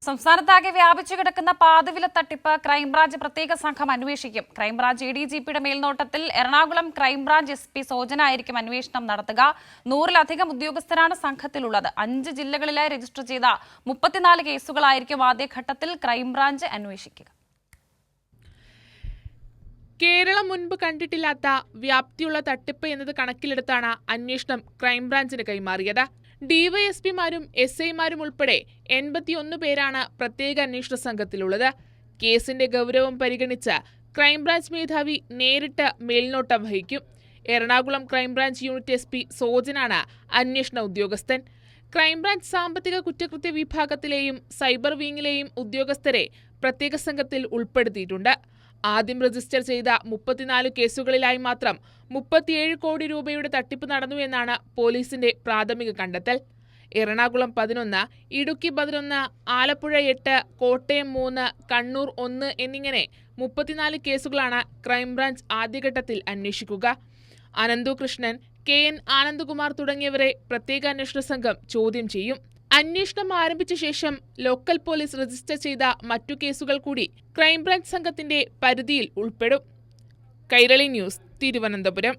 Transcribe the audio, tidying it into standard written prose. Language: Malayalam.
സംസ്ഥാനത്താകെ വ്യാപിച്ചു കിടക്കുന്ന പാതവില തട്ടിപ്പ് ക്രൈംബ്രാഞ്ച് പ്രത്യേക സംഘം അന്വേഷിക്കും. ക്രൈംബ്രാഞ്ച് ADGPയുടെ മേൽനോട്ടത്തിൽ എറണാകുളം ക്രൈംബ്രാഞ്ച് SP സോജന ആയിരിക്കും അന്വേഷണം നടത്തുക. 100-ലധികം ഉദ്യോഗസ്ഥരാണ് സംഘത്തിലുള്ളത്. 5 ജില്ലകളിലായി രജിസ്റ്റർ ചെയ്ത 34 കേസുകളായിരിക്കും ആദ്യഘട്ടത്തിൽ ക്രൈംബ്രാഞ്ച് അന്വേഷിക്കുക. കേരളം മുൻപ് കണ്ടിട്ടില്ലാത്ത വ്യാപ്തിയുള്ള തട്ടിപ്പ് എന്നത് കണക്കിലെടുത്താണ് അന്വേഷണം ക്രൈംബ്രാഞ്ചിന് കൈമാറിയത്. DYSPമാരും SIമാരും ഉൾപ്പെടെ 81 പേരാണ് പ്രത്യേക അന്വേഷണ സംഘത്തിലുള്ളത്. കേസിന്റെ ഗൗരവം പരിഗണിച്ച് ക്രൈംബ്രാഞ്ച് മേധാവി നേരിട്ട് മേൽനോട്ടം വഹിക്കും. എറണാകുളം ക്രൈംബ്രാഞ്ച് യൂണിറ്റ് SP സോജനാണ് അന്വേഷണ ഉദ്യോഗസ്ഥൻ. ക്രൈംബ്രാഞ്ച് സാമ്പത്തിക കുറ്റകൃത്യ വിഭാഗത്തിലെയും സൈബർ വിങ്ങിലെയും ഉദ്യോഗസ്ഥരെ പ്രത്യേക സംഘത്തിൽ ഉൾപ്പെടുത്തിയിട്ടുണ്ട്. ആദ്യം രജിസ്റ്റർ ചെയ്ത 34 കേസുകളിലായി മാത്രം 37 കോടി രൂപയുടെ തട്ടിപ്പ് നടന്നുവെന്നാണ് പോലീസിന്റെ പ്രാഥമിക കണ്ടെത്തൽ. എറണാകുളം 11, ഇടുക്കി 11, ആലപ്പുഴ 8, കോട്ടയം 3, കണ്ണൂർ 1 എന്നിങ്ങനെ 34 കേസുകളാണ് ക്രൈംബ്രാഞ്ച് ആദ്യഘട്ടത്തിൽ അന്വേഷിക്കുക. അനന്തു കൃഷ്ണൻ, KN ആനന്ദകുമാർ തുടങ്ങിയവരെ പ്രത്യേക അന്വേഷണ സംഘം ചോദ്യം ചെയ്യും. അന്വേഷണം ആരംഭിച്ച ശേഷം ലോക്കൽ പോലീസ് രജിസ്റ്റർ ചെയ്ത മറ്റു കേസുകൾ കൂടി ക്രൈംബ്രാഞ്ച് സംഘത്തിന്റെ പരിധിയിൽ ഉൾപ്പെടും. കൈരളി ന്യൂസ്, തിരുവനന്തപുരം.